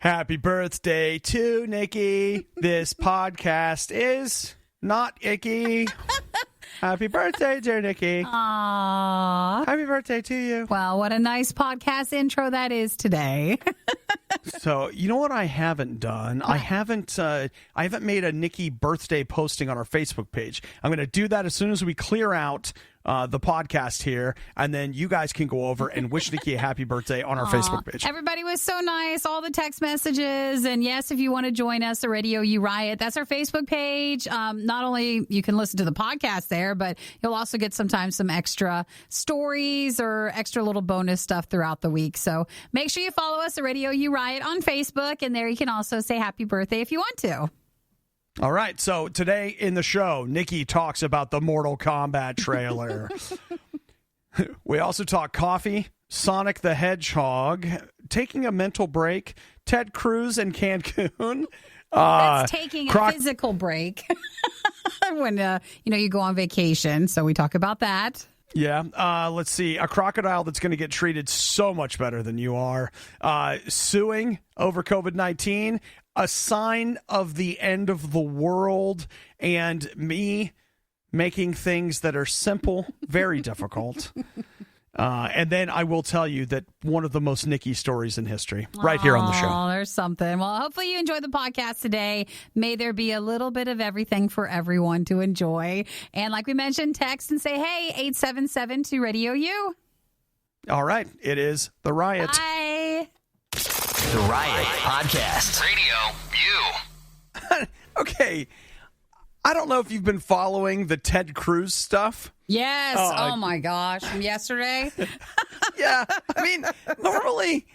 Happy birthday to Nikki. This podcast is not icky. Happy birthday, dear Nikki. Aww. Happy birthday to you. Well, what a nice podcast intro that is today. So, you know what I haven't done? I haven't made a Nikki birthday posting on our Facebook page. I'm going to do that as soon as we clear out the podcast here, and then you guys can go over and wish Nikki a happy birthday on our Facebook page. Everybody was so nice, all the text messages, and yes, if you want to join us at RadioU RIOT, that's our Facebook page. Not only you can listen to the podcast there, but you'll also get sometimes some extra stories or extra little bonus stuff throughout the week. So make sure you follow us at RadioU RIOT on Facebook, and there you can also say happy birthday if you want to. All right, so today in the show, Nikki talks about the Mortal Kombat trailer. We also talk coffee, Sonic the Hedgehog, taking a mental break, Ted Cruz and Cancun. That's taking a physical break when you go on vacation. So we talk about that. Yeah. Let's see. A crocodile that's going to get treated so much better than you are. Suing over COVID-19. A sign of the end of the world, and me making things that are simple very difficult. And then I will tell you that one of the most Nikki stories in history right here on the show. Oh, there's something. Well, hopefully you enjoyed the podcast today. May there be a little bit of everything for everyone to enjoy. And like we mentioned, text and say, hey, 877 to Radio U. All right. It is the Riot. Bye. The Riot Podcast. RadioU. Okay. I don't know if you've been following the Ted Cruz stuff. Yes. Oh, my gosh. From yesterday? Yeah. I mean, normally,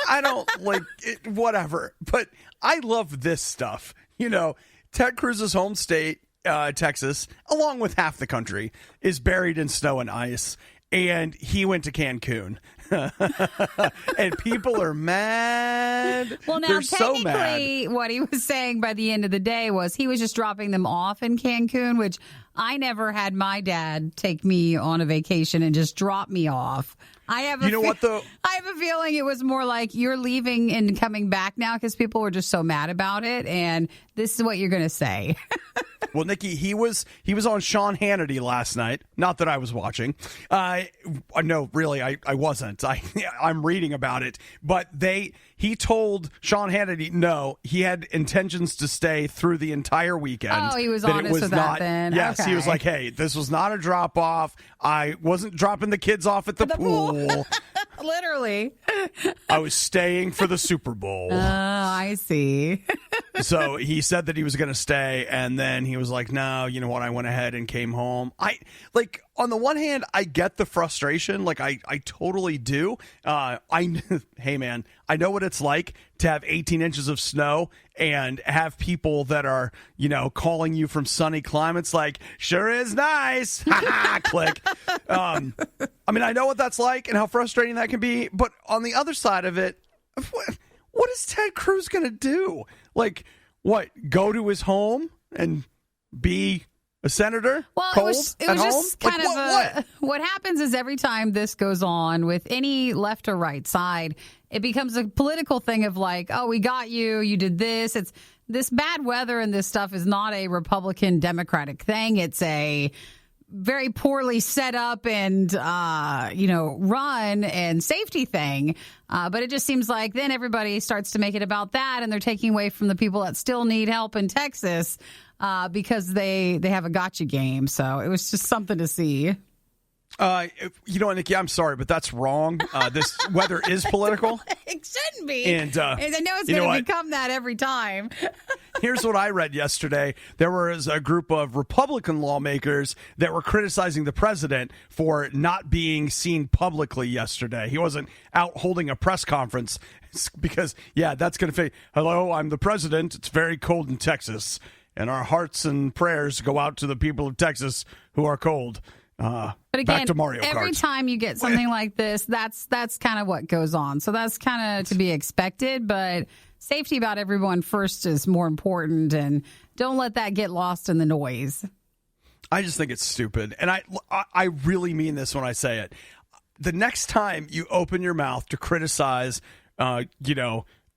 I don't like it, whatever. But I love this stuff. You know, Ted Cruz's home state, Texas, along with half the country, is buried in snow and ice. And he went to Cancun. And people are mad. Well, now, they're so mad. technically, what he was saying by the end of the day was he was just dropping them off in Cancun, which I never had my dad take me on a vacation and just drop me off. I have I have a feeling it was more like you're leaving and coming back now because people were just so mad about it, and this is what you're going to say. Well, Nikki, he was on Sean Hannity last night. Not that I was watching. No, really, I wasn't. I'm reading about it. But he told Sean Hannity, no, he had intentions to stay through the entire weekend. Oh, he was honest with that then. Yes, okay. He was like, hey, this was not a drop-off. I wasn't dropping the kids off at the pool. Literally. I was staying for the Super Bowl. I see. So he said that he was going to stay, and then he was like, no, you know what, I went ahead and came home. On the one hand, I get the frustration. Like, I totally do. Hey, man, I know what it's like to have 18 inches of snow and have people that are, calling you from sunny climates like, sure is nice. Ha ha, click. I know what that's like and how frustrating that can be. But on the other side of it, what is Ted Cruz going to do? Like, what, go to his home and be a senator? Well, cold it was at just home? kind of what happens is every time this goes on with any left or right side, it becomes a political thing of like, oh, we got you, you did this. It's this bad weather and this stuff is not a Republican Democratic thing. It's a very poorly set up and, run and safety thing. But it just seems like then everybody starts to make it about that, and they're taking away from the people that still need help in Texas because they have a gotcha game. So it was just something to see. Nikki, I'm sorry, but that's wrong. This weather is political. It shouldn't be. And I know it's going to become that every time. Here's what I read yesterday. There was a group of Republican lawmakers that were criticizing the president for not being seen publicly yesterday. He wasn't out holding a press conference because, that's going to say, hello, I'm the president. It's very cold in Texas. And our hearts and prayers go out to the people of Texas who are cold. But again, back to Mario Kart. Every time you get something like this, that's kind of what goes on. So that's kind of to be expected. But safety about everyone first is more important, and don't let that get lost in the noise. I just think it's stupid, and I really mean this when I say it. The next time you open your mouth to criticize,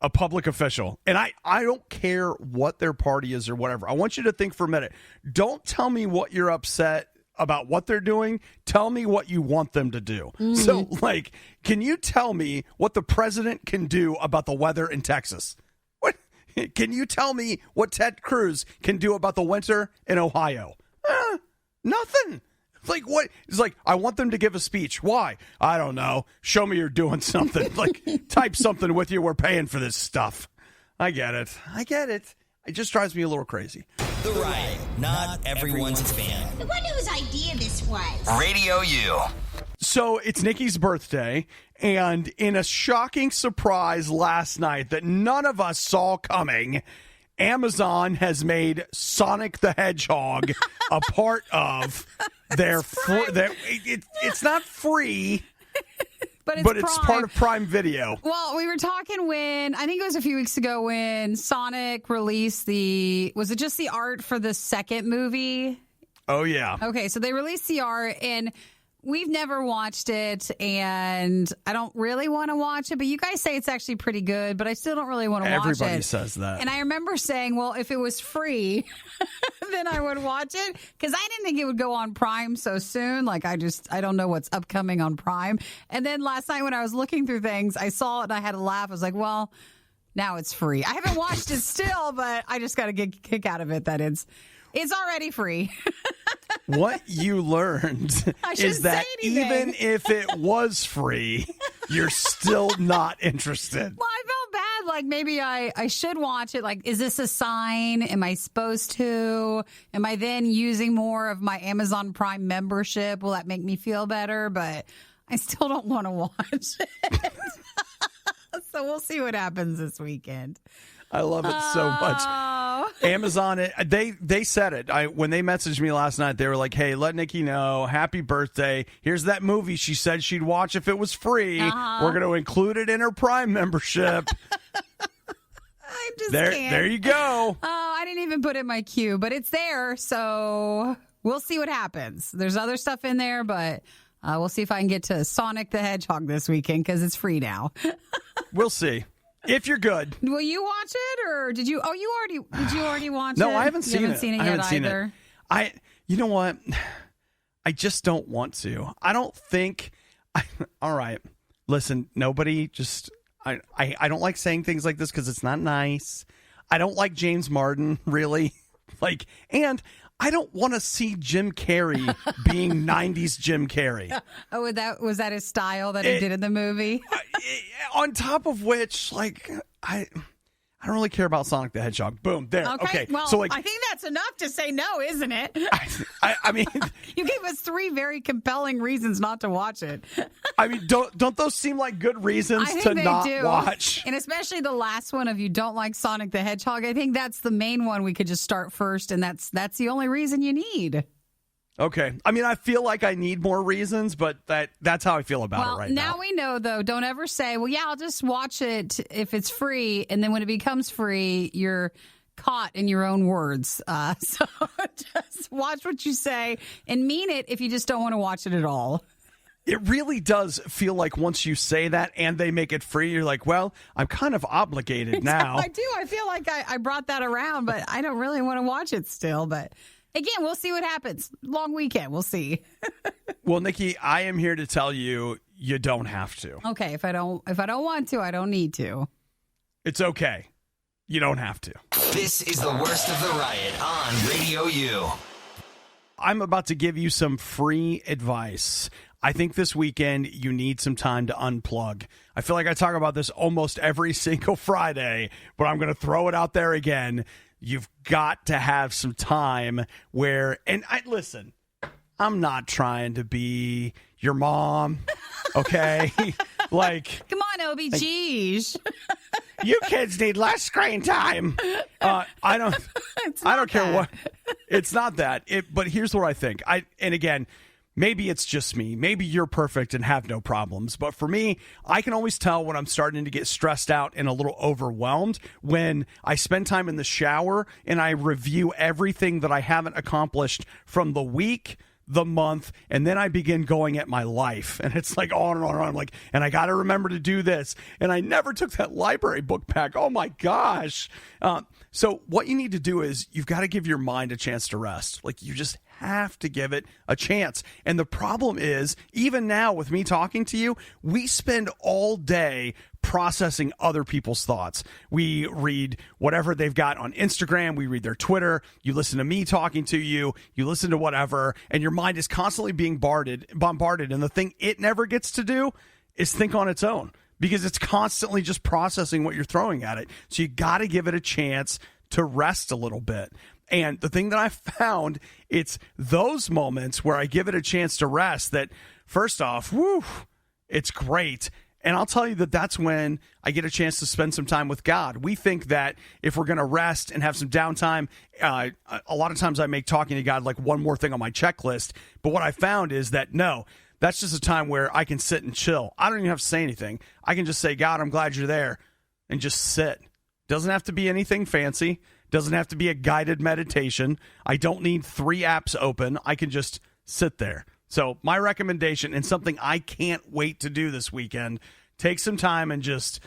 a public official, and I don't care what their party is or whatever. I want you to think for a minute. Don't tell me what you're upset about what they're doing. Tell me what you want them to do. So, like, can you tell me what the president can do about the weather in Texas? What? Can you tell me what Ted Cruz can do about the winter in Ohio? Nothing. Like, what? It's like, I want them to give a speech. Why? I don't know. Show me you're doing something. Like, type something with you. We're paying for this stuff. I get it. It just drives me a little crazy. The Riot, not everyone's fan. I wonder whose idea this was. RadioU. So it's Nikki's birthday, and in a shocking surprise last night that none of us saw coming, Amazon has made Sonic the Hedgehog a part of their it's not free, but it's part of Prime Video. Well, we were talking when, I think it was a few weeks ago when Sonic released was it just the art for the second movie? Oh, yeah. Okay, so they released the art, and we've never watched it, and I don't really want to watch it, but you guys say it's actually pretty good, but I still don't really want to watch it. Everybody says that. And I remember saying, well, if it was free, then I would watch it, because I didn't think it would go on Prime so soon. Like, I don't know what's upcoming on Prime. And then last night when I was looking through things, I saw it and I had to laugh. I was like, well, now it's free. I haven't watched it still, but I just got to get a kick out of it that it's already free. What you learned is that even if it was free, you're still not interested. Well, I felt bad. Like, maybe I should watch it. Like, is this a sign? Am I supposed to? Am I then using more of my Amazon Prime membership? Will that make me feel better? But I still don't want to watch it. So we'll see what happens this weekend. I love it so much. Amazon, they said it. When they messaged me last night, they were like, hey, let Nikki know. Happy birthday. Here's that movie she said she'd watch if it was free. We're going to include it in her Prime membership. I just can't. There you go. Oh, I didn't even put it in my queue, but it's there. So we'll see what happens. There's other stuff in there, but we'll see if I can get to Sonic the Hedgehog this weekend because it's free now. We'll see. If you're good. Will you watch it, or did you? Oh, did you already watch it? No, I haven't seen it. I haven't seen it either. You know what? I just don't want to. I don't think. All right. Listen, nobody just. I don't like saying things like this because it's not nice. I don't like James Marden, really. And I don't want to see Jim Carrey being 90s Jim Carrey. Oh, was that his style that he did in the movie? On top of which, I don't really care about Sonic the Hedgehog. Boom, there. Okay. Well, so I think that's enough to say no, isn't it? I mean, you gave us 3 very compelling reasons not to watch it. I mean, don't those seem like good reasons to not watch? And especially the last one of you don't like Sonic the Hedgehog. I think that's the main one we could just start first, and that's the only reason you need. Okay. I mean, I feel like I need more reasons, but that's how I feel about it right now. Now we know, though, don't ever say, well, yeah, I'll just watch it if it's free. And then when it becomes free, you're caught in your own words. So just watch what you say and mean it if you just don't want to watch it at all. It really does feel like once you say that and they make it free, you're like, well, I'm kind of obligated now. I do. I feel like I brought that around, but I don't really want to watch it still. But again, we'll see what happens. Long weekend. We'll see. Well, Nikki, I am here to tell you, you don't have to. Okay. If I don't want to, I don't need to. It's okay. You don't have to. This is the worst of the riot on RadioU. I'm about to give you some free advice. I think this weekend you need some time to unplug. I feel like I talk about this almost every single Friday, but I'm going to throw it out there again. You've got to have some time where, and listen, I'm not trying to be your mom, okay? Come on, OBGs. You kids need less screen time. I don't care what. It's not that. But here's what I think. And again, maybe it's just me. Maybe you're perfect and have no problems. But for me, I can always tell when I'm starting to get stressed out and a little overwhelmed when I spend time in the shower and I review everything that I haven't accomplished from the week the month, and then I begin going at my life, and it's like on and on and on. I'm like, and I got to remember to do this, and I never took that library book back. Oh my gosh! So what you need to do is you've got to give your mind a chance to rest. Like, you just have to give it a chance. And the problem is, even now with me talking to you, we spend all day processing other people's thoughts. We read whatever they've got on Instagram. We read their Twitter. You listen to me talking to you. You listen to whatever. And your mind is constantly being bombarded. And the thing it never gets to do is think on its own, because it's constantly just processing what you're throwing at it. So you got to give it a chance to rest a little bit. And the thing that I found, it's those moments where I give it a chance to rest that, first off, it's great. And I'll tell you that that's when I get a chance to spend some time with God. We think that if we're going to rest and have some downtime, a lot of times I make talking to God like one more thing on my checklist. But what I found is that, no, that's just a time where I can sit and chill. I don't even have to say anything. I can just say, God, I'm glad you're there, and just sit. Doesn't have to be anything fancy. Doesn't have to be a guided meditation. I don't need 3 apps open. I can just sit there. So my recommendation, and something I can't wait to do this weekend, take some time and just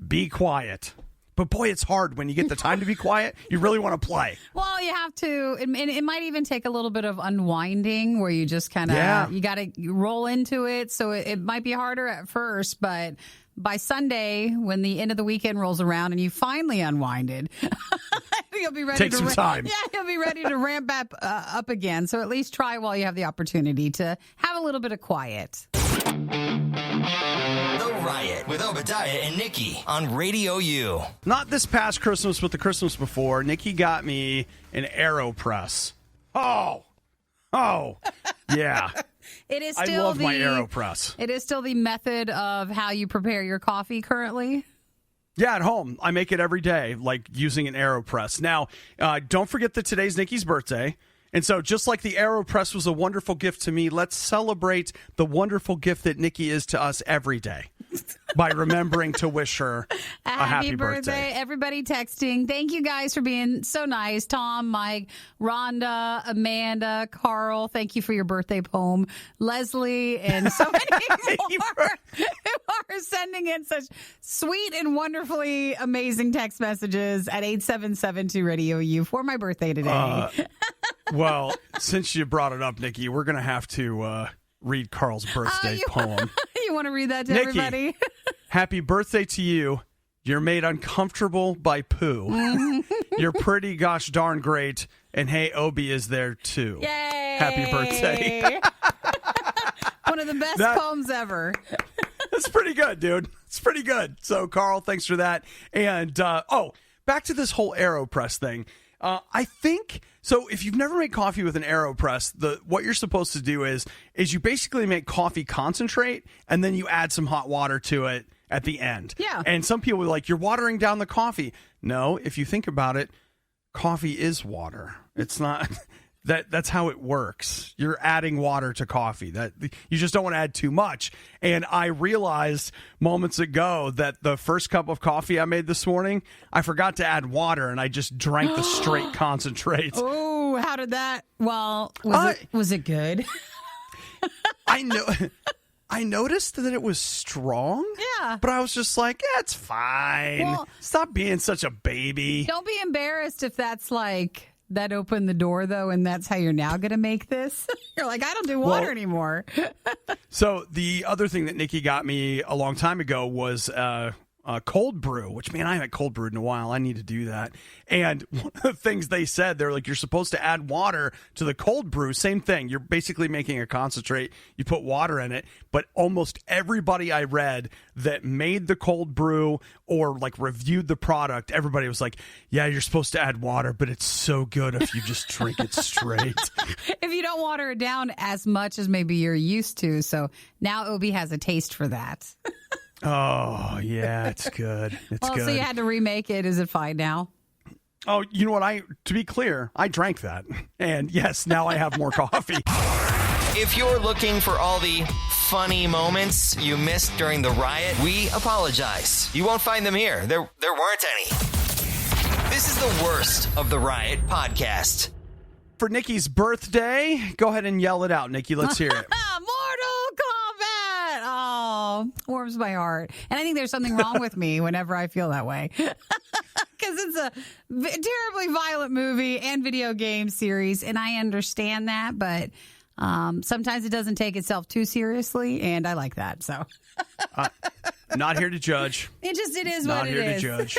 be quiet. But boy, it's hard when you get the time to be quiet. You really want to play. Well, you have to. It might even take a little bit of unwinding where you just kind of, you got to roll into it. So it might be harder at first, but by Sunday, when the end of the weekend rolls around and you finally unwinded, you'll be ready Take some time. Yeah, you'll be ready to ramp up again. So at least try while you have the opportunity to have a little bit of quiet. The Riot with Obadiah and Nikki on RadioU. Not this past Christmas, but the Christmas before, Nikki got me an AeroPress. Oh, yeah. It is I still love my AeroPress. It is still the method of how you prepare your coffee currently. Yeah, at home. I make it every day, like using an AeroPress. Now, don't forget that today's Nikki's birthday. And so just like the AeroPress was a wonderful gift to me, let's celebrate the wonderful gift that Nikki is to us every day by remembering to wish her a happy birthday. Everybody texting. Thank you guys for being so nice. Tom, Mike, Rhonda, Amanda, Carl, thank you for your birthday poem. Leslie, and so many more who are sending in such sweet and wonderfully amazing text messages at 877-2-RADIO-U for my birthday today. Well, since you brought it up, Nikki, we're going to have to read Carl's birthday poem. You want to read that to Nikki, everybody? Happy birthday to you. You're made uncomfortable by poo. You're pretty gosh darn great. And hey, Obi is there too. Yay! Happy birthday. One of the best poems ever. That's pretty good, dude. It's pretty good. So, Carl, thanks for that. And, back to this whole AeroPress thing. I think, so if you've never made coffee with an AeroPress, what you're supposed to do is you basically make coffee concentrate, and then you add some hot water to it at the end. Yeah. And some people are like, you're watering down the coffee. No, if you think about it, coffee is water. It's not... That's how it works. You're adding water to coffee. That you just don't want to add too much. And I realized moments ago that the first cup of coffee I made this morning, I forgot to add water, and I just drank the straight concentrate. Oh, how did that? Well, was it good? I noticed that it was strong. Yeah. But I was just like, yeah, it's fine. Well, stop being such a baby. Don't be embarrassed if that's like... That opened the door, though, and that's how you're now going to make this? You're like, I don't do water anymore. So the other thing that Nikki got me a long time ago was cold brew, which, man, I haven't cold brewed in a while. I need to do that. And one of the things they said, they're like, you're supposed to add water to the cold brew. Same thing. You're basically making a concentrate. You put water in it. But almost everybody I read that made the cold brew or like reviewed the product, everybody was like, yeah, you're supposed to add water, but it's so good if you just drink it straight. If you don't water it down as much as maybe you're used to. So now Obi has a taste for that. Oh, yeah, it's good. It's good. So you had to remake it. Is it fine now? Oh, you know what? To be clear, I drank that. And yes, now I have more coffee. If you're looking for all the funny moments you missed during the riot, we apologize. You won't find them here. There weren't any. This is the worst of the Riot podcast. for Nikki's birthday. Go ahead and yell it out, Nikki. Let's hear it. Mortal Kombat! Oh, warms my heart. And I think there's something wrong with me whenever I feel that way. Because it's a terribly violent movie and video game series, and I understand that, but sometimes it doesn't take itself too seriously, and I like that. So, not here to judge. It is not what it here is. to judge.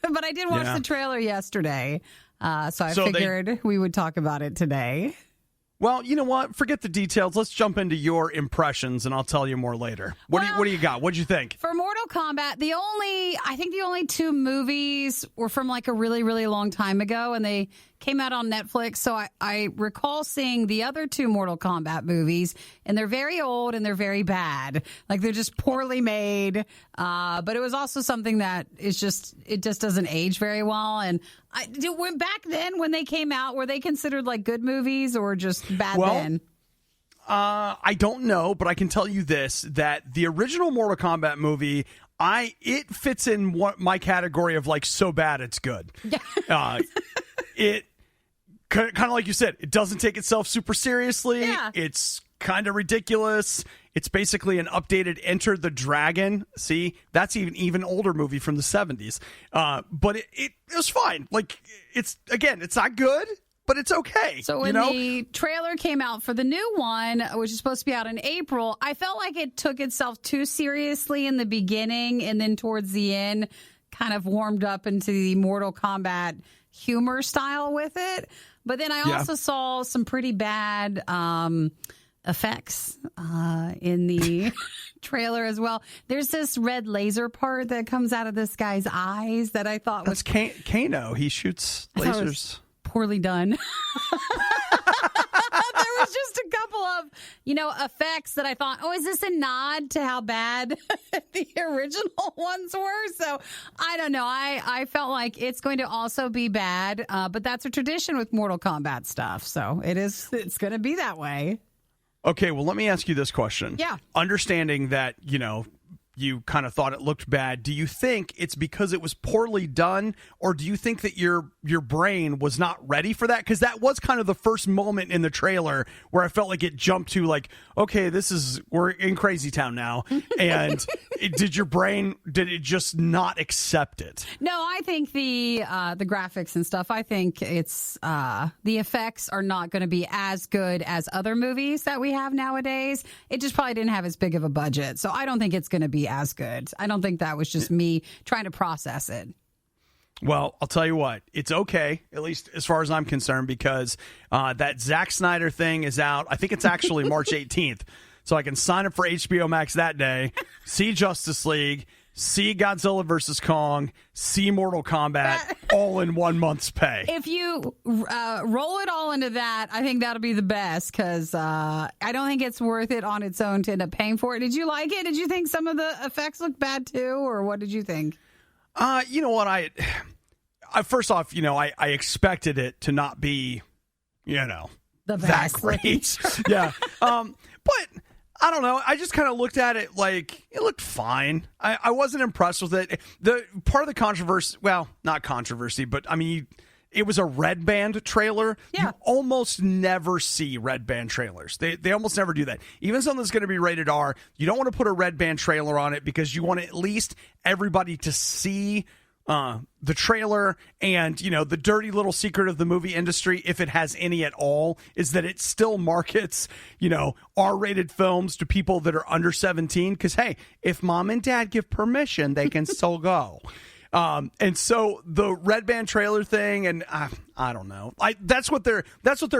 But I did watch the trailer yesterday, so I figured we would talk about it today. Well, you know what? Forget the details. Let's jump into your impressions, and I'll tell you more later. What do you got? What'd you think? For Mortal Kombat, I think the only two movies were from like a really, really long time ago, and they came out on Netflix. So I recall seeing the other two Mortal Kombat movies, and they're very old and they're very bad. Like they're just poorly made. But it was also something that it just doesn't age very well. And when back then when they came out, were they considered like good movies or just bad then? I don't know, but I can tell you this, that the original Mortal Kombat movie, it fits in my category of like so bad it's good. It kind of like you said, it doesn't take itself super seriously. Yeah. It's kind of ridiculous. It's basically an updated Enter the Dragon. See, that's even older movie from the 70s. But it was fine. Like it's not good, but it's okay. So when the trailer came out for the new one, which is supposed to be out in April, I felt like it took itself too seriously in the beginning, and then towards the end kind of warmed up into the Mortal Kombat humor style with it. But then I also saw some pretty bad effects in the trailer as well. There's this red laser part that comes out of this guy's eyes that I thought was... That's Kano. He shoots lasers. Poorly done. There was just a couple of, effects that I thought, is this a nod to how bad the original ones were? So I don't know. I felt like it's going to also be bad, but that's a tradition with Mortal Kombat stuff. So it's going to be that way. Okay, well, let me ask you this question. Yeah. Understanding that, you kind of thought it looked bad, do you think it's because it was poorly done, or do you think that your brain was not ready for that? Because that was kind of the first moment in the trailer where I felt like it jumped to like, okay, we're in Crazy Town now. And did it just not accept it? No, I think the graphics and stuff, I think it's the effects are not going to be as good as other movies that we have nowadays. It just probably didn't have as big of a budget. So I don't think it's going to be as good. I don't think that was just me trying to process it. Well, I'll tell you what, it's okay, at least as far as I'm concerned, because that Zack Snyder thing is out. I think it's actually March 18th. So I can sign up for HBO Max that day, see Justice League, see Godzilla vs. Kong, see Mortal Kombat, all in 1 month's pay. If you roll it all into that, I think that'll be the best, because I don't think it's worth it on its own to end up paying for it. Did you like it? Did you think some of the effects looked bad too, or what did you think? You know what? I first off, I expected it to not be, the that best. great. Yeah. But I don't know. I just kind of looked at it like it looked fine. I wasn't impressed with it. The part of the controversy, well, not controversy, but I mean, it was a Red Band trailer. Yeah. You almost never see Red Band trailers. They almost never do that. Even something that's going to be rated R, you don't want to put a Red Band trailer on it because you want at least everybody to see the trailer. And, the dirty little secret of the movie industry, if it has any at all, is that it still markets, R-rated films to people that are under 17. Because, hey, if mom and dad give permission, they can still go. And so the Red Band trailer thing, and I don't know. That's what they're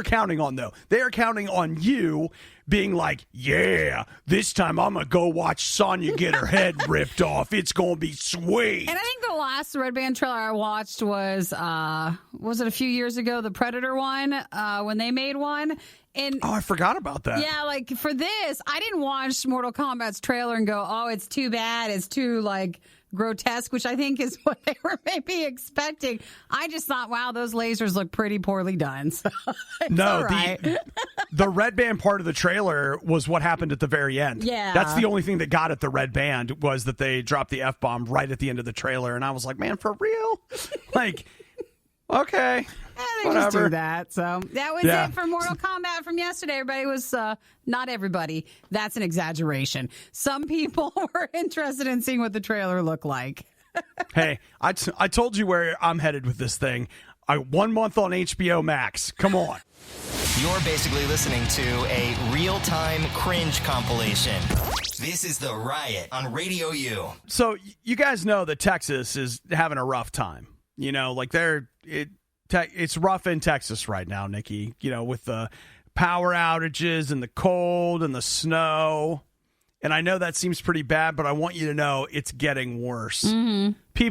counting on, though. They are counting on you being like, yeah, this time I'm gonna go watch Sonya get her head ripped off. It's gonna be sweet. And I think the last Red Band trailer I watched was it a few years ago, the Predator one, when they made one. And I forgot about that. Yeah, like for this, I didn't watch Mortal Kombat's trailer and go, oh, it's too bad. It's too grotesque, which I think is what they were maybe expecting. I just thought, wow, those lasers look pretty poorly done. So no, right. the Red Band part of the trailer was what happened at the very end. Yeah. That's the only thing that got at the Red Band was that they dropped the F-bomb right at the end of the trailer. And I was like, man, for real? Okay. They Whatever. just do that. So that was Yeah. it for Mortal Kombat from yesterday. Everybody was, not everybody. That's an exaggeration. Some people were interested in seeing what the trailer looked like. Hey, I told you where I'm headed with this thing. 1 month on HBO Max. Come on. You're basically listening to a real-time cringe compilation. This is The Riot on RadioU. So you guys know that Texas is having a rough time. You know, like it's rough in Texas right now, Nikki. You know, with the power outages and the cold and the snow. And I know that seems pretty bad, but I want you to know it's getting worse. Mm-hmm.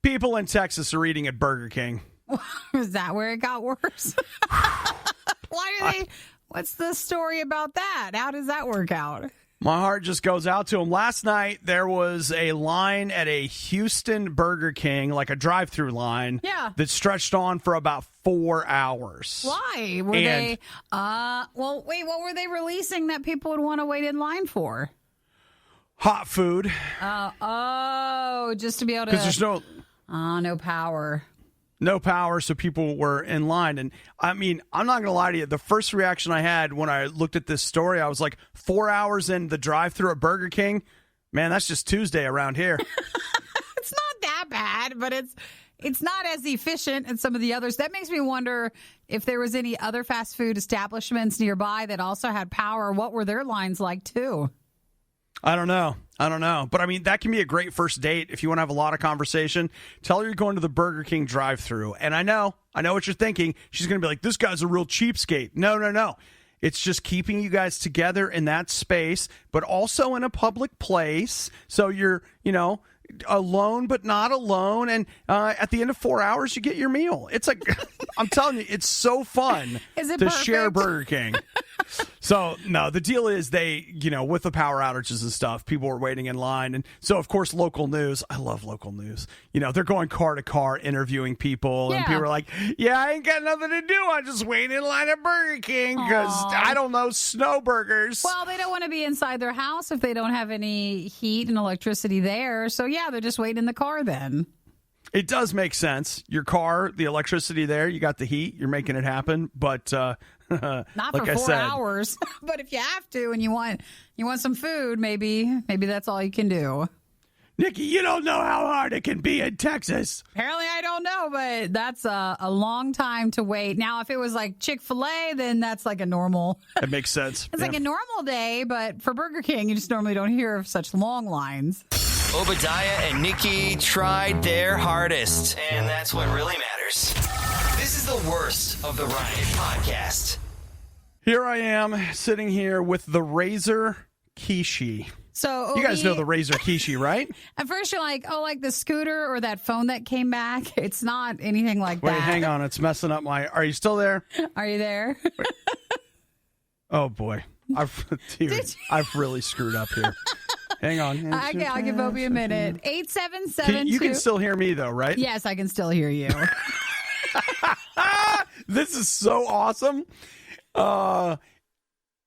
People in Texas are eating at Burger King. Is that where it got worse? Why are they? What's the story about that? How does that work out? My heart just goes out to them. Last night, there was a line at a Houston Burger King, like a drive-through line, that stretched on for about 4 hours. Why? Were they? Well, wait, what were they releasing that people would want to wait in line for? Hot food. Just to be able to. Because there's no power. No power, so people were in line. And I mean, I'm not going to lie to you. The first reaction I had when I looked at this story, I was like, 4 hours in the drive-thru at Burger King? Man, that's just Tuesday around here. It's not that bad, but it's not as efficient as some of the others. That makes me wonder if there was any other fast food establishments nearby that also had power. What were their lines like, too? I don't know. But I mean, that can be a great first date if you want to have a lot of conversation. Tell her you're going to the Burger King drive-thru. And I know what you're thinking. She's going to be like, this guy's a real cheapskate. No. It's just keeping you guys together in that space, but also in a public place. So you're, alone, but not alone. And at the end of 4 hours, you get your meal. It's like, I'm telling you, it's so fun to share Burger King. So, no, the deal is they, with the power outages and stuff, people were waiting in line. And so, of course, local news. I love local news. They're going car to car interviewing people. And people are like, yeah, I ain't got nothing to do. I just wait in line at Burger King because, I don't know, snow burgers. Well, they don't want to be inside their house if they don't have any heat and electricity there. So, yeah, they're just waiting in the car then. It does make sense. Your car, the electricity there, you got the heat, you're making it happen. But not like for 4 hours. But if you have to and you want some food, maybe that's all you can do. Nikki, you don't know how hard it can be in Texas. Apparently I don't know, but that's a long time to wait. Now, if it was like Chick-fil-A, then that's like a normal. That makes sense. It's like a normal day, but for Burger King, you just normally don't hear of such long lines. Obadiah and Nikki tried their hardest, and that's what really matters. This is the worst of the Riot podcast. Here I am, sitting here with the Razer Kishi. So you guys know the Razer Kishi, right? At first you're like, like the scooter or that phone that came back. It's not anything like that. Wait, hang on. It's messing up my... Are you still there? Are you there? Oh, boy. I've really screwed up here. Hang on. Okay, I'll give Obie a minute. 877. You can still hear me, though, right? Yes, I can still hear you. This is so awesome. Oh,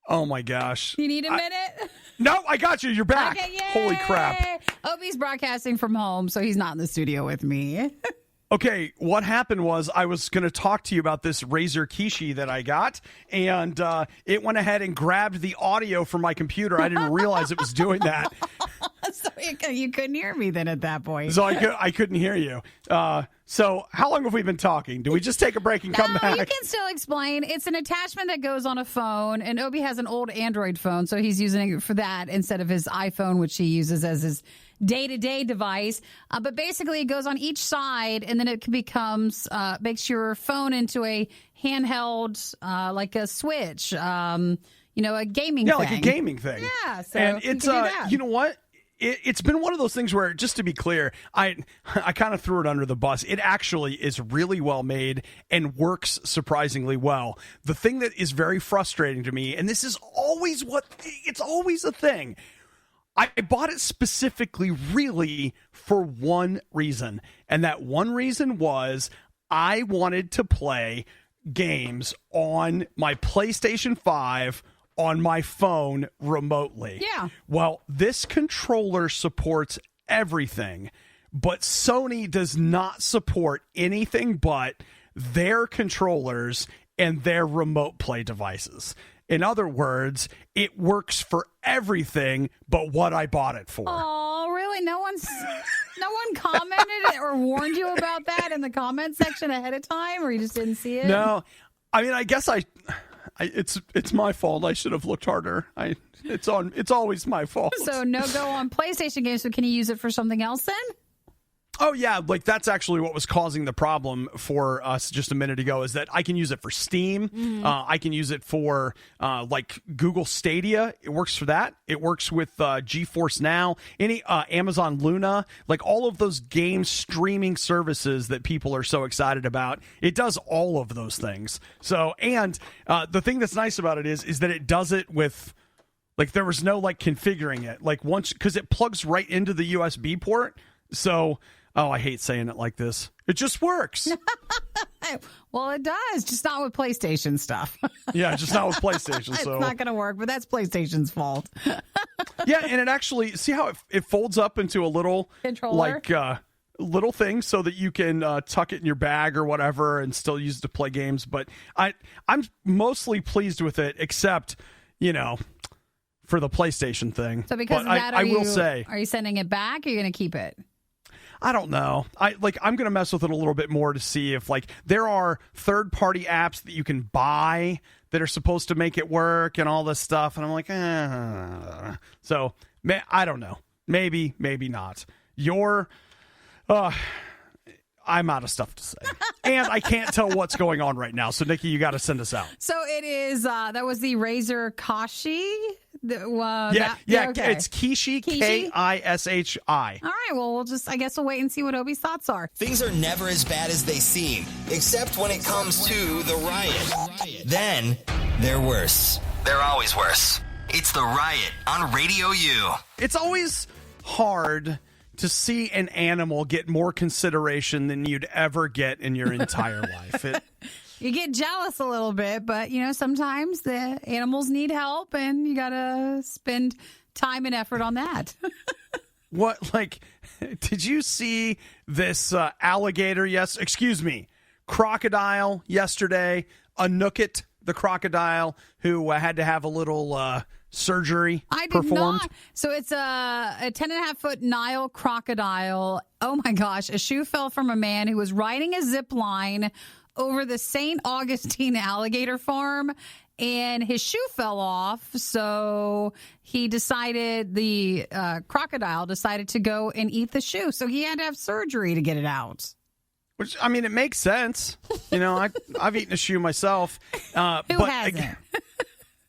my gosh. You need a minute? No, I got you. You're back. Okay, yay. Holy crap. Obie's broadcasting from home, so he's not in the studio with me. Okay, what happened was I was going to talk to you about this Razer Kishi that I got, and it went ahead and grabbed the audio from my computer. I didn't realize it was doing that. So you couldn't hear me then at that point. So I couldn't hear you. So how long have we been talking? Do we just take a break and come back? You can still explain. It's an attachment that goes on a phone, and Obie has an old Android phone, so he's using it for that instead of his iPhone, which he uses as his day-to-day device. But basically, it goes on each side, and then it becomes makes your phone into a handheld, like a Switch, a gaming thing. Yeah, like a gaming thing. Yeah, so and it's you know what? It's been one of those things where, just to be clear, I kind of threw it under the bus. It actually is really well made and works surprisingly well. The thing that is very frustrating to me, and this is always it's always a thing, I bought it specifically really for one reason. And that one reason was I wanted to play games on my PlayStation 5 on my phone remotely. Yeah. Well, this controller supports everything, but Sony does not support anything but their controllers and their remote play devices. In other words, it works for everything but what I bought it for. Oh, really? No one commented or warned you about that in the comment section ahead of time, or you just didn't see it? No. I mean, I guess it's my fault. I should have looked harder. It's always my fault. So no go on PlayStation games, so can you use it for something else then? Oh, yeah. Like, that's actually what was causing the problem for us just a minute ago, is that I can use it for Steam. I can use it for, like, Google Stadia. It works for that. It works with GeForce Now, any Amazon Luna, like all of those game streaming services that people are so excited about. It does all of those things. So, and the thing that's nice about it is that it does it with, like, there was no, like, configuring it. Like, once, because it plugs right into the USB port. So... Oh, I hate saying it like this. It just works. Well, it does, just not with PlayStation stuff. Yeah, just not with PlayStation. It's so not going to work, but that's PlayStation's fault. Yeah, and it actually, see how it folds up into a little controller, like little thing, so that you can tuck it in your bag or whatever, and still use it to play games. But I'm mostly pleased with it, except for the PlayStation thing. So because of that, are you sending it back? Or are you going to keep it? I don't know. I'm going to mess with it a little bit more to see if, like, there are third-party apps that you can buy that are supposed to make it work and all this stuff. And I'm like, So, I don't know. Maybe not. I'm out of stuff to say. And I can't tell what's going on right now. So, Nikki, you got to send us out. So it is, that was the Razer Kashi? Okay. It's Kishi, Kishi? All right, well, we'll wait and see what Obi's thoughts are. Things are never as bad as they seem, except when it comes to the riot. Then they're worse. They're always worse. It's the Riot on RadioU. It's always hard to see an animal get more consideration than you'd ever get in your entire life. You get jealous a little bit, but, sometimes the animals need help, and you got to spend time and effort on that. Did you see this crocodile yesterday? Anukit, the crocodile, who had to have a little surgery performed? Not. So it's a 10.5-foot Nile crocodile. Oh, my gosh. A shoe fell from a man who was riding a zip line over the St. Augustine alligator farm, and his shoe fell off. So the crocodile decided to go and eat the shoe. So he had to have surgery to get it out. Which, I mean, it makes sense. I've eaten a shoe myself. Who hasn't?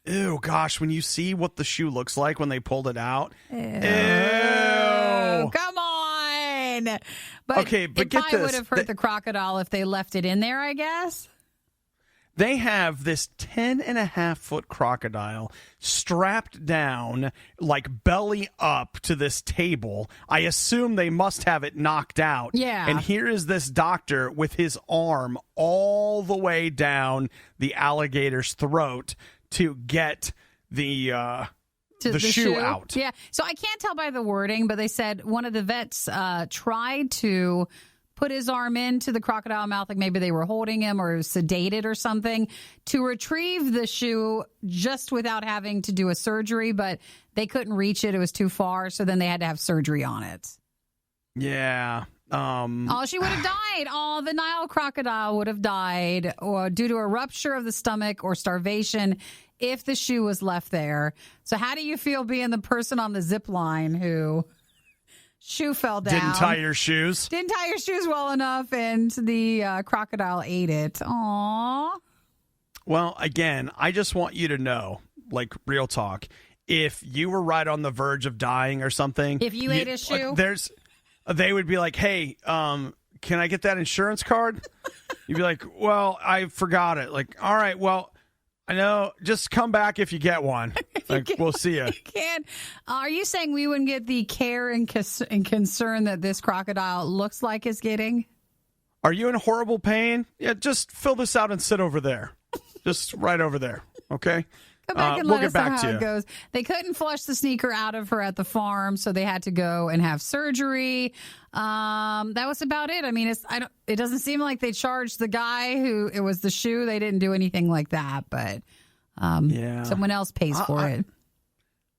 Ew, gosh, when you see what the shoe looks like when they pulled it out. Ew. Come on. But it probably would have hurt the crocodile if they left it in there, I guess. They have this 10.5-foot crocodile strapped down, like belly up to this table. I assume they must have it knocked out. Yeah. And here is this doctor with his arm all the way down the alligator's throat to get the shoe out. Yeah. So I can't tell by the wording, but they said one of the vets tried to put his arm into the crocodile mouth, like maybe they were holding him or sedated or something, to retrieve the shoe just without having to do a surgery, but they couldn't reach it. It was too far, so then they had to have surgery on it. Yeah. She would have died. The Nile crocodile would have died or due to a rupture of the stomach or starvation if the shoe was left there. So how do you feel being the person on the zip line who shoe fell down? Didn't tie your shoes well enough, and the crocodile ate it. Aww. Well, again, I just want you to know, like, real talk, if you were right on the verge of dying or something. If you ate a shoe? They would be like, hey, can I get that insurance card? You'd be like, well, I forgot it. Like, all right, well, I know. Just come back if you get one. Like, we'll see you. Are you saying we wouldn't get the care and concern that this crocodile looks like it's getting? Are you in horrible pain? Yeah, just fill this out and sit over there. Just right over there, okay? Go back and we'll let get us know back how to it you. goes. They couldn't flush the sneaker out of her at the farm, so they had to go and have surgery. That was about it. I mean, it doesn't seem like they charged the guy who it was the shoe. They didn't do anything like that, but someone else pays for it.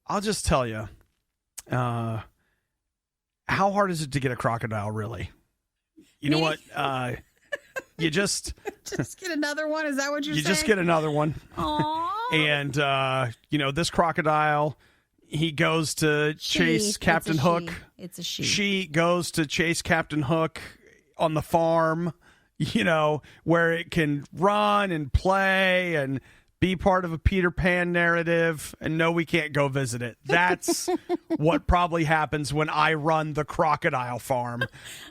I'll just tell you, how hard is it to get a crocodile, really? You know what? You just get another one. Is that what you're saying? You just get another one. Aww. And, this crocodile, he goes to chase Captain Hook. It's a she. She goes to chase Captain Hook on the farm, where it can run and play and be part of a Peter Pan narrative. And no, we can't go visit it. That's what probably happens when I run the crocodile farm.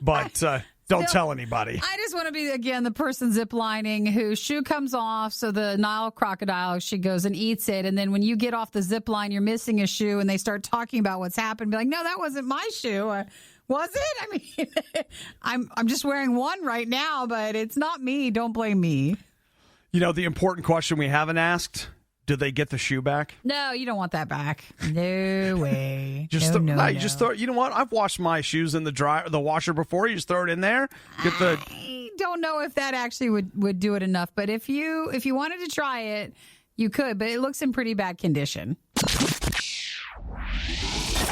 But don't tell anybody. I just want to be, again, the person ziplining whose shoe comes off. So the Nile crocodile, she goes and eats it. And then when you get off the zip line, you're missing a shoe. And they start talking about what's happened. Be like, no, that wasn't my shoe. Was it? I mean, I'm just wearing one right now, but it's not me. Don't blame me. The important question we haven't asked, did they get the shoe back? No, you don't want that back. No way. Just no. Just throw. You know what? I've washed my shoes in the washer before. You just throw it in there. I don't know if that actually would do it enough. But if you wanted to try it, you could. But it looks in pretty bad condition.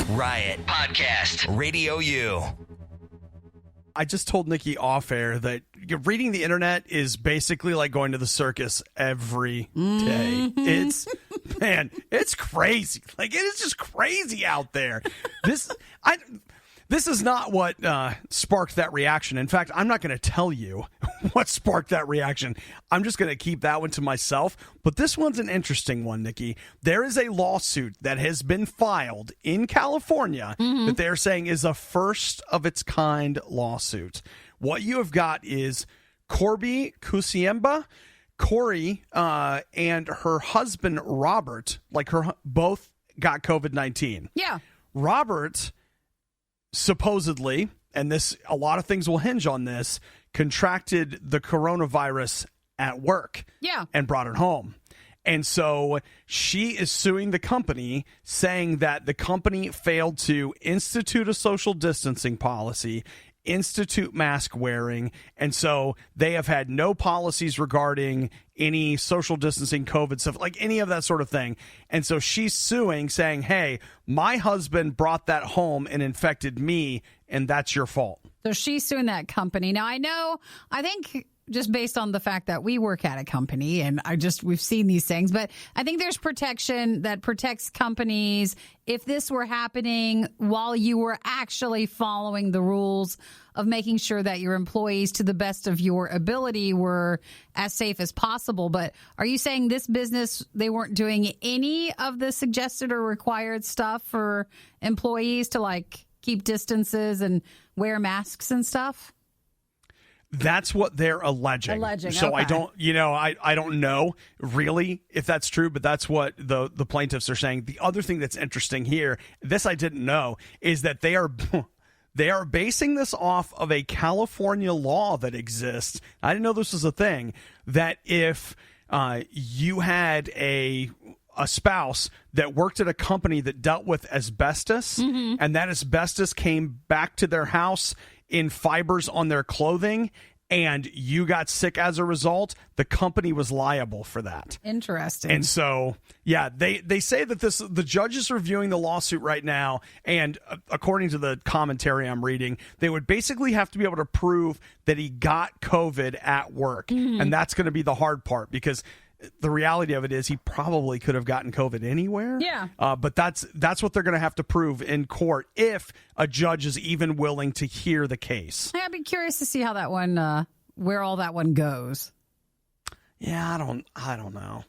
Riot Podcast RadioU. I just told Nikki off air that reading the internet is basically like going to the circus every day. Mm-hmm. It's crazy. Like, it is just crazy out there. This is not what sparked that reaction. In fact, I'm not going to tell you what sparked that reaction. I'm just going to keep that one to myself. But this one's an interesting one, Nikki. There is a lawsuit that has been filed in California that they're saying is a first of its kind lawsuit. What you have got is Corby Kusiemba, Corey, and her husband, Robert, both got COVID-19. Yeah. Robert supposedly, and a lot of things will hinge on this, contracted the coronavirus at work. Yeah. And brought it home. And so she is suing the company, saying that the company failed to institute a social distancing policy, institute mask wearing, and so they have had no policies regarding any social distancing, COVID stuff, like any of that sort of thing. And so she's suing, saying, hey, my husband brought that home and infected me, and that's your fault. So she's suing that company. Now, I think just based on the fact that we work at a company and we've seen these things, but I think there's protection that protects companies if this were happening while you were actually following the rules of making sure that your employees, to the best of your ability, were as safe as possible. But are you saying this business, they weren't doing any of the suggested or required stuff for employees to keep distances and wear masks and stuff? That's what they're alleging. So okay. I don't know really if that's true, but that's what the plaintiffs are saying. The other thing that's interesting here, this I didn't know, is that they are basing this off of a California law that exists. I didn't know this was a thing, that if you had a spouse that worked at a company that dealt with asbestos, and that asbestos came back to their house in fibers on their clothing, and you got sick as a result, the company was liable for that. Interesting. And so, yeah, they say that the judge is reviewing the lawsuit right now, and according to the commentary I'm reading, they would basically have to be able to prove that he got COVID at work. And that's going to be the hard part, because the reality of it is he probably could have gotten COVID anywhere. Yeah. But that's what they're going to have to prove in court if a judge is even willing to hear the case. I'd be curious to see how that one, where all that one goes. Yeah, I don't know.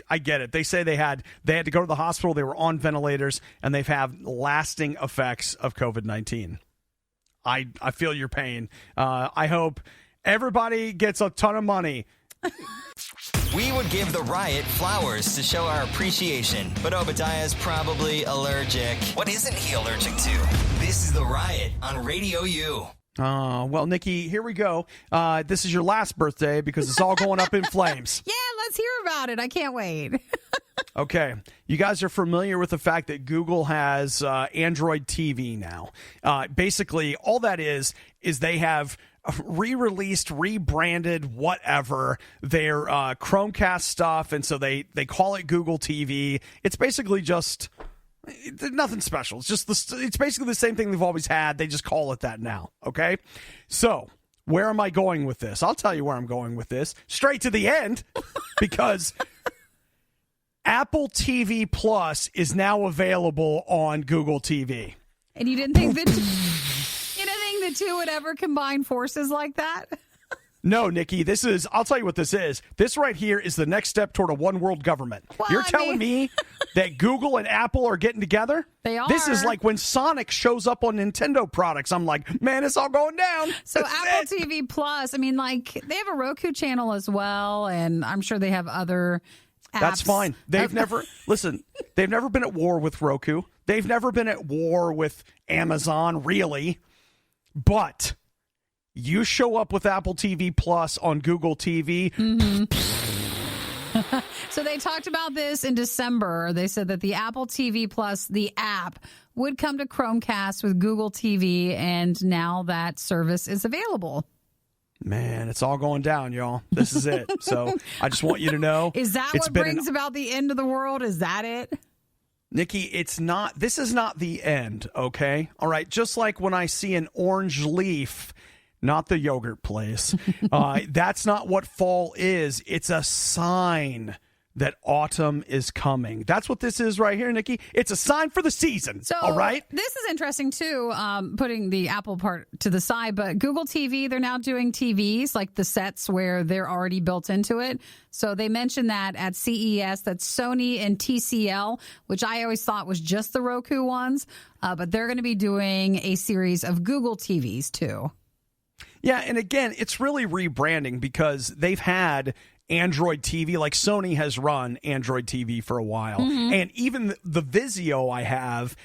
I get it. They say they had to go to the hospital. They were on ventilators, and they've had lasting effects of COVID-19. I feel your pain. I hope everybody gets a ton of money. We would give the Riot flowers to show our appreciation, but Obadiah's probably allergic. What isn't he allergic to? This is the Riot on RadioU. Well, Nikki, here we go. This is your last birthday because it's all going up in flames. Yeah, let's hear about it. I can't wait. Okay, you guys are familiar with the fact that Google has Android TV now. Basically, all that is they have re-released, rebranded, whatever, their Chromecast stuff, and so they call it Google TV. It's basically just nothing special. It's basically the same thing they've always had. They just call it that now. Okay, so where am I going with this? I'll tell you where I'm going with this. Straight to the end, because Apple TV Plus is now available on Google TV. And you didn't think that the two would ever combine forces like that? No, Nikki, I'll tell you what this is. This right here is the next step toward a one world government. Well, You're telling me that Google and Apple are getting together? They are. This is like when Sonic shows up on Nintendo products. I'm like, man, it's all going down. So Apple TV Plus, I mean, like, they have a Roku channel as well, and I'm sure they have other apps. That's fine. They've never been at war with Roku. They've never been at war with Amazon, really. But you show up with Apple TV Plus on Google TV. Mm-hmm. So they talked about this in December. They said that the Apple TV Plus, the app, would come to Chromecast with Google TV, and now that service is available. Man, it's all going down, y'all. This is it. So I just want you to know. Is that what brings about the end of the world? Is that it? Nikki, it's not. This is not the end, okay? All right, just like when I see an orange leaf, not the yogurt place, that's not what fall is. It's a sign that autumn is coming. That's what this is right here, Nikki. It's a sign for the season, so, all right? This is interesting, too, putting the Apple part to the side, but Google TV, they're now doing TVs, like the sets where they're already built into it. So they mentioned that at CES, that's Sony and TCL, which I always thought was just the Roku ones, but they're going to be doing a series of Google TVs, too. Yeah, and again, it's really rebranding because they've had Android TV, like Sony has run Android TV for a while. Mm-hmm. And even the Vizio I have,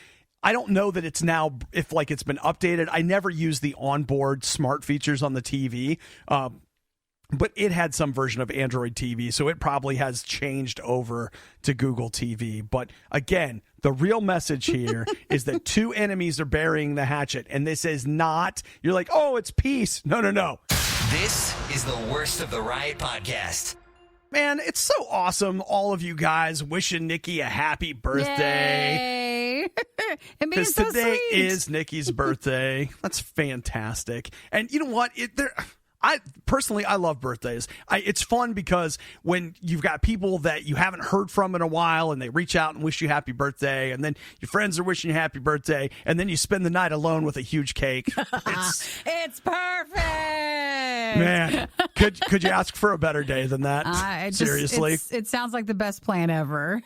I don't know that it's now, if like it's been updated. I never use the onboard smart features on the TV, but it had some version of Android TV, so it probably has changed over to Google TV. But again, the real message here is that two enemies are burying the hatchet, and this is not, you're like, oh, it's peace. No. This is the worst of the Riot podcast. Man, it's so awesome, all of you guys wishing Nikki a happy birthday. Yay. And being because so today sweet. is Nikki's birthday. That's fantastic. And you know what? I love birthdays. It's fun because when you've got people that you haven't heard from in a while and they reach out and wish you happy birthday, and then your friends are wishing you happy birthday, and then you spend the night alone with a huge cake. It's perfect. Man, could you ask for a better day than that? Seriously? It sounds like the best plan ever.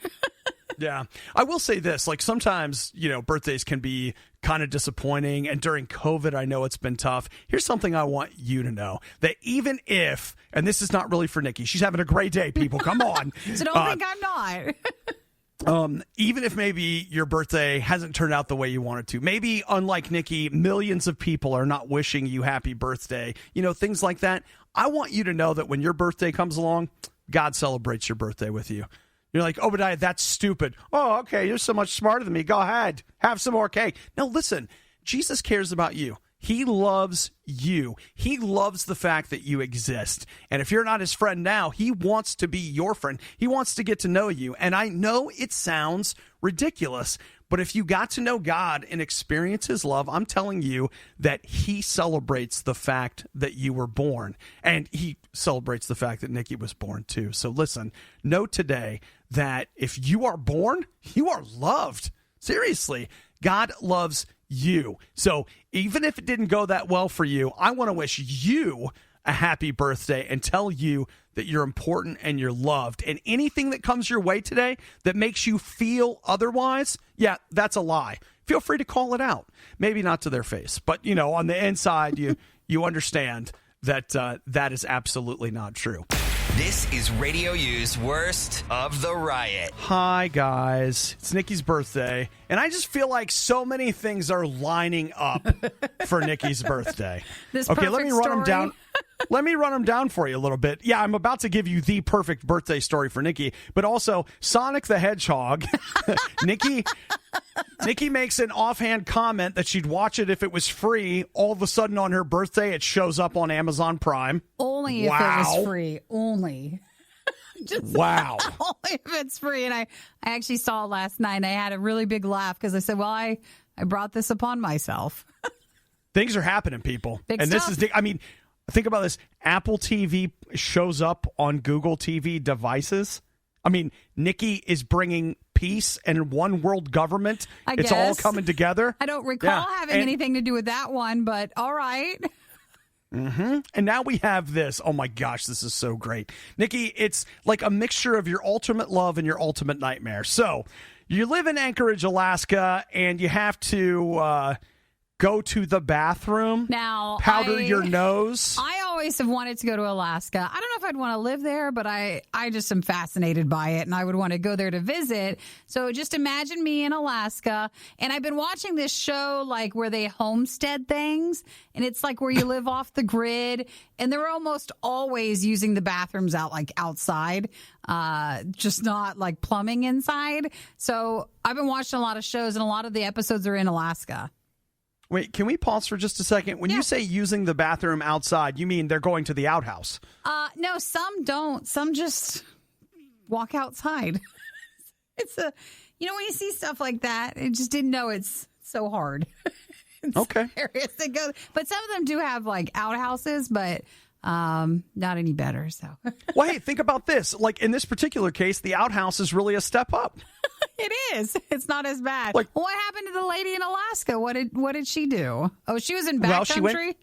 Yeah. I will say this, like sometimes, birthdays can be kind of disappointing. And during COVID, I know it's been tough. Here's something I want you to know, that even if, and this is not really for Nikki, she's having a great day, people. Come on. So don't think I'm not. Even if maybe your birthday hasn't turned out the way you wanted to, maybe unlike Nikki, millions of people are not wishing you happy birthday, things like that. I want you to know that when your birthday comes along, God celebrates your birthday with you. You're like, Obadiah, that's stupid. Oh, okay, you're so much smarter than me. Go ahead, have some more cake. Now, listen, Jesus cares about you. He loves you. He loves the fact that you exist. And if you're not his friend now, he wants to be your friend. He wants to get to know you. And I know it sounds ridiculous, but if you got to know God and experience his love, I'm telling you that he celebrates the fact that you were born. And he celebrates the fact that Nikki was born too. So listen, know today that if you are born, you are loved. Seriously, God loves you. So even if it didn't go that well for you, I want to wish you a happy birthday and tell you that you're important and you're loved. And anything that comes your way today that makes you feel otherwise, yeah, that's a lie. Feel free to call it out. Maybe not to their face, but on the inside, you understand that that is absolutely not true. This is RadioU's worst of the riot. Hi, guys. It's Nikki's birthday, and I just feel like so many things are lining up for Nikki's birthday. This okay, let me run them down. Let me run them down for you a little bit. Yeah, I'm about to give you the perfect birthday story for Nikki, but also Sonic the Hedgehog. Nikki makes an offhand comment that she'd watch it if it was free. All of a sudden on her birthday, it shows up on Amazon Prime. Only if it was free. Only. Wow. Only if it's free. And I actually saw it last night, and I had a really big laugh because I said, well, I brought this upon myself. Things are happening, people. Big and stuff. This is, I mean, think about this. Apple TV shows up on Google TV devices. I mean, Nikki is bringing peace and one world government. It's all coming together. I don't recall having anything to do with that one, but all right. Mm-hmm. And now we have this. Oh, my gosh, this is so great. Nikki, it's like a mixture of your ultimate love and your ultimate nightmare. So you live in Anchorage, Alaska, and you have to go to the bathroom, now powder your nose. I always have wanted to go to Alaska. I don't know if I'd want to live there, but I just am fascinated by it, and I would want to go there to visit. So just imagine me in Alaska, and I've been watching this show like where they homestead things, and it's like where you live off the grid, and they're almost always using the bathrooms outside, just not like plumbing inside. So I've been watching a lot of shows, and a lot of the episodes are in Alaska. Wait, can we pause for just a second? When you say using the bathroom outside, you mean they're going to the outhouse? No, some don't. Some just walk outside. It's when you see stuff like that, I just didn't know it's so hard. It's okay. Serious. But some of them do have like outhouses, but not any better. So. Well, hey, think about this. Like in this particular case, the outhouse is really a step up. It is. It's not as bad. Like, what happened to the lady in Alaska? What did she do? Oh, she was in backcountry?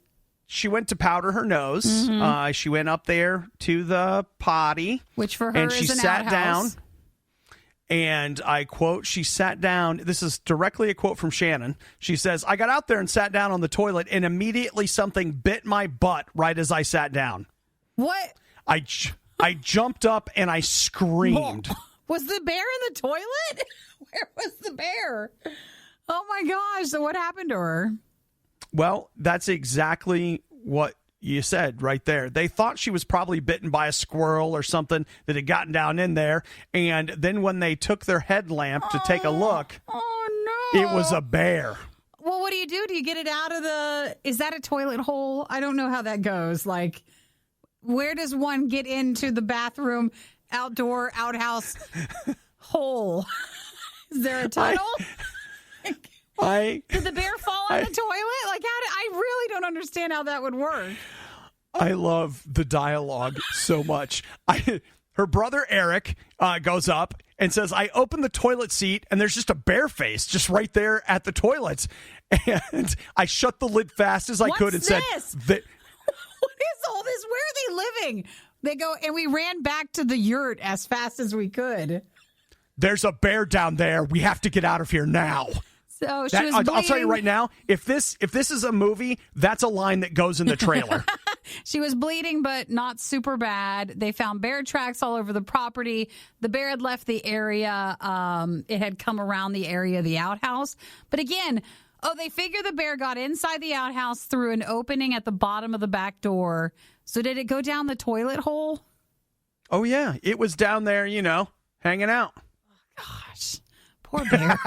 She went to powder her nose. Mm-hmm. She went up there to the potty. Which for her and is she an sat outhouse. down. And I quote, she sat down. This is directly a quote from Shannon. She says, I got out there and sat down on the toilet, and immediately something bit my butt right as I sat down. What? I jumped up and I screamed. Was the bear in the toilet? Where was the bear? Oh, my gosh. So what happened to her? Well, that's exactly what you said right there. They thought she was probably bitten by a squirrel or something that had gotten down in there. And then when they took their headlamp to take a look, it was a bear. Well, what do? Do you get it out of is that a toilet hole? I don't know how that goes. Like, where does one get into the bathroom outdoor outhouse hole? Is there a tunnel? Did the bear fall in the toilet? Like, I really don't understand how that would work. I love the dialogue so much. Her brother Eric goes up and says, I opened the toilet seat and there's just a bear face just right there at the toilet. And I shut the lid fast as I could and said, what is all this? Where are they living? They go, and we ran back to the yurt as fast as we could. There's a bear down there. We have to get out of here now. So she was bleeding. I'll tell you right now, if this is a movie, that's a line that goes in the trailer. She was bleeding, but not super bad. They found bear tracks all over the property. The bear had left the area. It had come around the area of the outhouse. But again, they figure the bear got inside the outhouse through an opening at the bottom of the back door. So did it go down the toilet hole? Oh, yeah. It was down there, hanging out. Oh, gosh. Poor bear.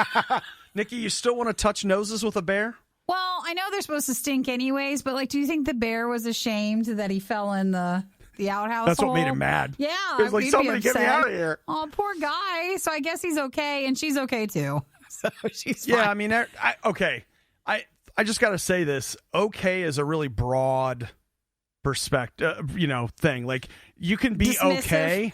Nikki, you still want to touch noses with a bear? Well, I know they're supposed to stink anyways, but do you think the bear was ashamed that he fell in the outhouse That's hole? what made him mad. Yeah. It was like, somebody get me out of here. Oh, poor guy. So I guess he's okay, and she's okay too. So she's fine. Yeah, I mean, okay. I just got to say this. Okay is a really broad perspective, thing. Like, you can be dismissive. Okay,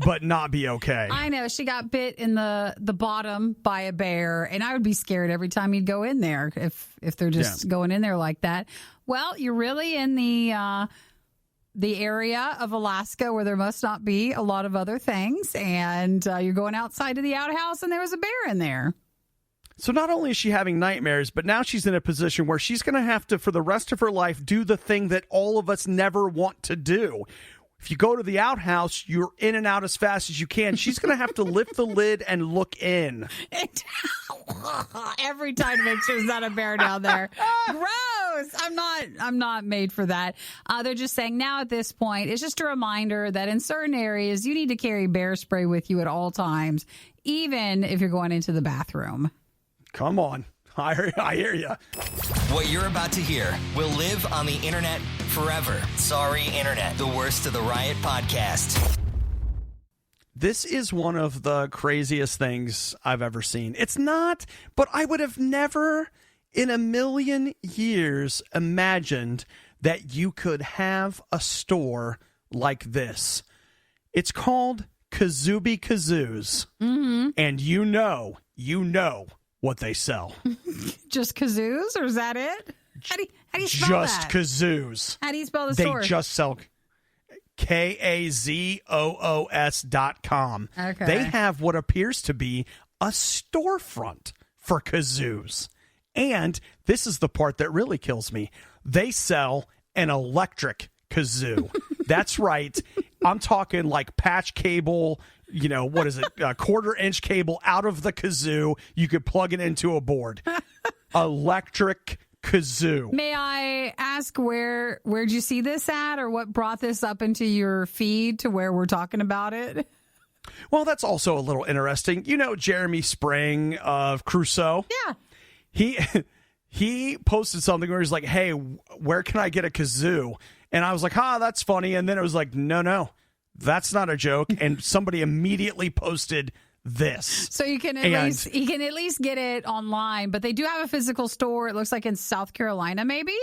but not be okay. I know. She got bit in the bottom by a bear, and I would be scared every time you'd go in there if they're just going in there like that. Well, you're really in the area of Alaska where there must not be a lot of other things, and you're going outside to the outhouse, and there was a bear in there. So not only is she having nightmares, but now she's in a position where she's going to have to, for the rest of her life, do the thing that all of us never want to do. If you go to the outhouse, you're in and out as fast as you can. She's going to have to lift the lid and look in. Every time to make sure there's not a bear down there. Gross. I'm not made for that. They're just saying now at this point, it's just a reminder that in certain areas, you need to carry bear spray with you at all times, even if you're going into the bathroom. Come on. I hear you. What you're about to hear will live on the internet forever. Sorry, internet. The worst of the Riot podcast. This is one of the craziest things I've ever seen. It's not, but I would have never in a million years imagined that you could have a store like this. It's called Kazooby Kazoos. Mm-hmm. And you know what they sell. Just kazoos, or is that it? How do you spell just that? Kazoos. How do you spell the they store? They just sell KAZOOS.com. Okay. They have what appears to be a storefront for kazoos. And this is the part that really kills me. They sell an electric kazoo. That's right. I'm talking like patch cable, what is it? A 1/4-inch cable out of the kazoo. You could plug it into a board. Electric kazoo. May I ask where'd you see this at, or what brought this up into your feed to where we're talking about it? Well, that's also a little interesting. Jeremy Spring of Crusoe? Yeah. He posted something where he's like, hey, where can I get a kazoo? And I was like, that's funny. And then it was like, no, that's not a joke. And somebody immediately posted this. So you can at least get it online, but they do have a physical store. It looks like in South Carolina, maybe.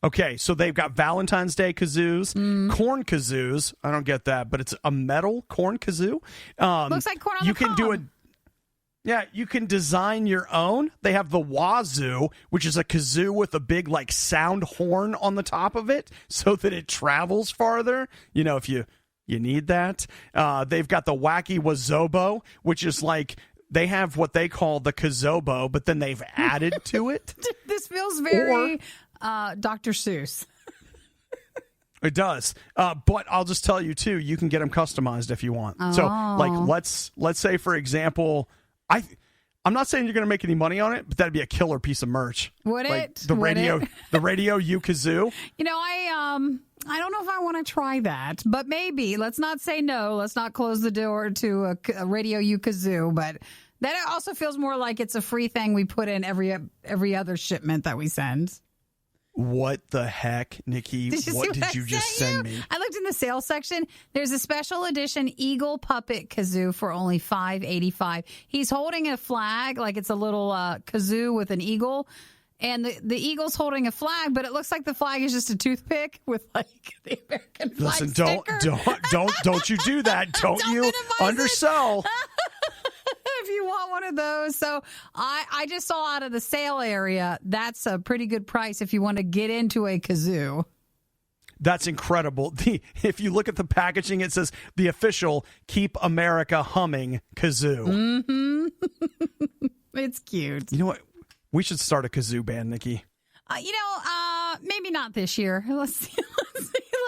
Okay, so they've got Valentine's Day kazoos, corn kazoos. I don't get that, but it's a metal corn kazoo. Looks like corn on the cob. You can design your own. They have the Wazoo, which is a kazoo with a big sound horn on the top of it so that it travels farther. If you need that. They've got the Wacky Wazobo, which is they have what they call the Kazobo, but then they've added to it. This feels very Dr. Seuss. It does. But I'll just tell you, too, you can get them customized if you want. Oh. So, let's say, for example, I'm not saying you're going to make any money on it, but that'd be a killer piece of merch. Would it? The RadioU Kazoo. I don't know if I want to try that, but maybe. Let's not say no. Let's not close the door to a RadioU Kazoo, but that also feels more like it's a free thing we put in every other shipment that we send. What the heck, Nikki? What did you just send me? I looked in the sales section. There's a special edition Eagle Puppet Kazoo for only $5.85. He's holding a flag, like it's a little kazoo with an eagle. And the eagle's holding a flag, but it looks like the flag is just a toothpick with the American flag sticker. Don't you do that. Don't you undersell. If you want one of those. So I just saw out of the sale area, that's a pretty good price if you want to get into a kazoo. That's incredible. If you look at the packaging, it says the official Keep America Humming kazoo. Mm-hmm. It's cute. You know what? We should start a kazoo band, Nikki. Maybe not this year. Let's see.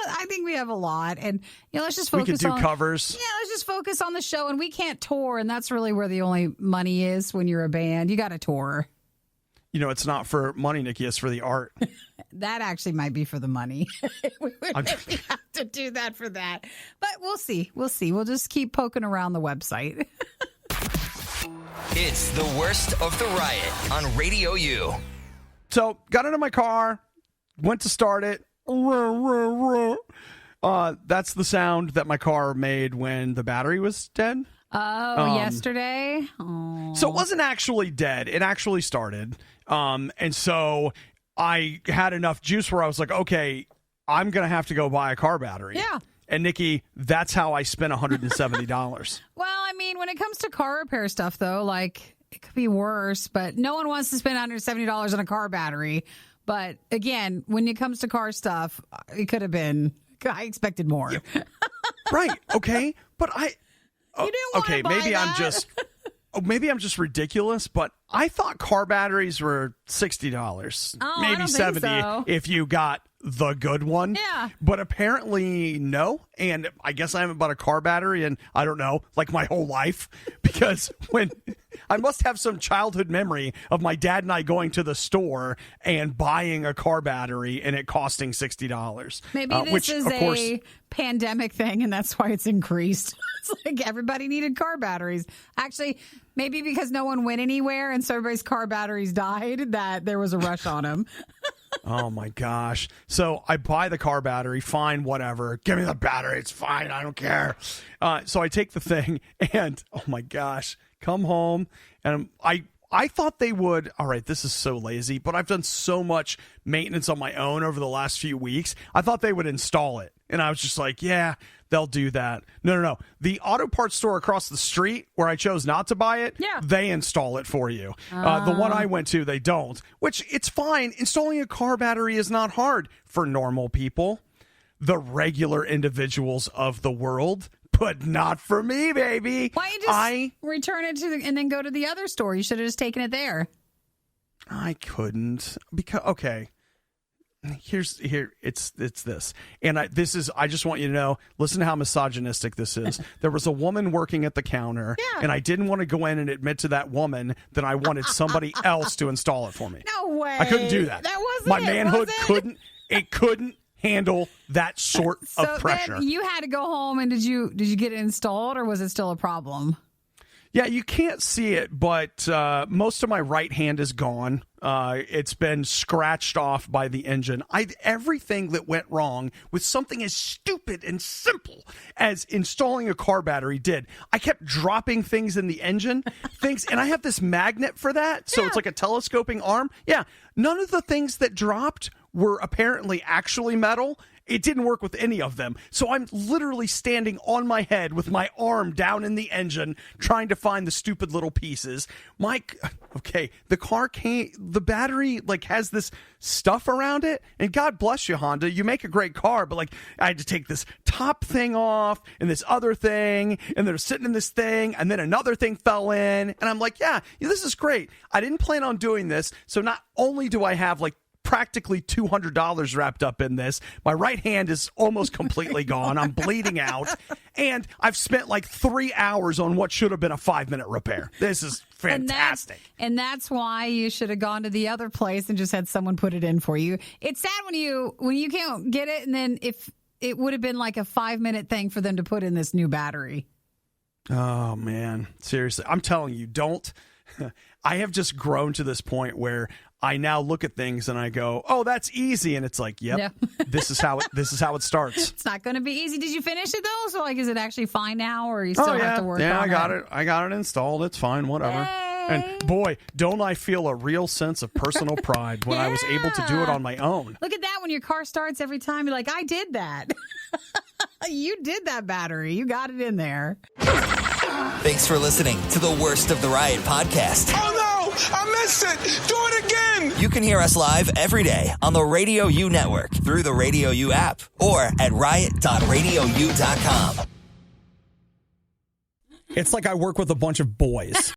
I think we have a lot, and let's just focus. We could do covers. Yeah, let's just focus on the show, and we can't tour, and that's really where the only money is when you're a band. You got to tour. It's not for money, Nikki. It's for the art. That actually might be for the money. We would maybe have to do that for that, but we'll see. We'll just keep poking around the website. It's the worst of the Riot on RadioU. So, got into my car, went to start it. That's the sound that my car made when the battery was dead. Oh, yesterday? Aww. So it wasn't actually dead. It actually started. And so I had enough juice where I was like, okay, I'm going to have to go buy a car battery. Yeah. And Nikki, that's how I spent $170. Well, when it comes to car repair stuff, though, it could be worse, but no one wants to spend $170 on a car battery. But again, when it comes to car stuff, it could have been, I expected more. Yeah. Right. Okay. But you didn't want to buy maybe that. maybe I'm just ridiculous, but I thought car batteries were $60. Oh, maybe I don't $70 think so. if you got the good one. Yeah. But apparently, no. And I guess I haven't bought a car battery in, I don't know, like my whole life. Because when I must have some childhood memory of my dad and I going to the store and buying a car battery and it costing $60. Maybe this which, is of course, a pandemic thing, and that's why it's increased. It's like everybody needed car batteries. Actually, maybe because no one went anywhere and so everybody's car batteries died, that there was a rush on them. Oh, my gosh. So I buy the car battery. Fine, whatever. Give me the battery. It's fine. I don't care. So I take the thing and, oh, my gosh, come home. And I thought they would. All right, this is so lazy, but I've done so much maintenance on my own over the last few weeks. I thought they would install it. And I was just like, yeah, they'll do that. No. The auto parts store across the street where I chose not to buy it, they install it for you. The one I went to, they don't, which it's fine. Installing a car battery is not hard for normal people, the regular individuals of the world. But not for me, baby. Why don't you just return it and then go to the other store? You should have just taken it there. I couldn't because okay. It's this. And I just want you to know, listen to how misogynistic this is. There was a woman working at the counter, and I didn't want to go in and admit to that woman that I wanted somebody else to install it for me. No way. I couldn't do that. That wasn't my it, manhood was it? couldn't handle that sort of pressure. Then you had to go home, and did you get it installed, or was it still a problem? Yeah, you can't see it, but most of my right hand is gone. It's been scratched off by the engine. Everything that went wrong with something as stupid and simple as installing a car battery did. I kept dropping things in the engine, and I have this magnet for that, so it's like a telescoping arm. Yeah, none of the things that dropped were apparently actually metal. It didn't work with any of them. So I'm literally standing on my head with my arm down in the engine trying to find the stupid little pieces. The battery has this stuff around it. And God bless you, Honda. You make a great car, but I had to take this top thing off and this other thing, and they're sitting in this thing, and then another thing fell in. And I'm like, yeah, this is great. I didn't plan on doing this. So not only do I have practically $200 wrapped up in this. My right hand is almost completely gone. I'm bleeding out. And I've spent 3 hours on what should have been a 5-minute repair. This is fantastic. And that's why you should have gone to the other place and just had someone put it in for you. It's sad when you can't get it, and then if it would have been a 5-minute thing for them to put in this new battery. Oh, man. Seriously. I'm telling you, don't. I have just grown to this point where I now look at things and I go, "Oh, that's easy," and it's like, "Yep, yeah. this is how it starts." It's not going to be easy. Did you finish it though? So, is it actually fine now, or you still have to work on it? Yeah, I got it. I got it installed. It's fine. Whatever. Yay. And boy, don't I feel a real sense of personal pride when I was able to do it on my own. Look at that! When your car starts every time, you're like, "I did that." You did that battery. You got it in there. Thanks for listening to the Worst of the Riot podcast. Oh no! I missed it! Do it again! You can hear us live every day on the RadioU network through the RadioU app or at riot.radiou.com. It's like I work with a bunch of boys.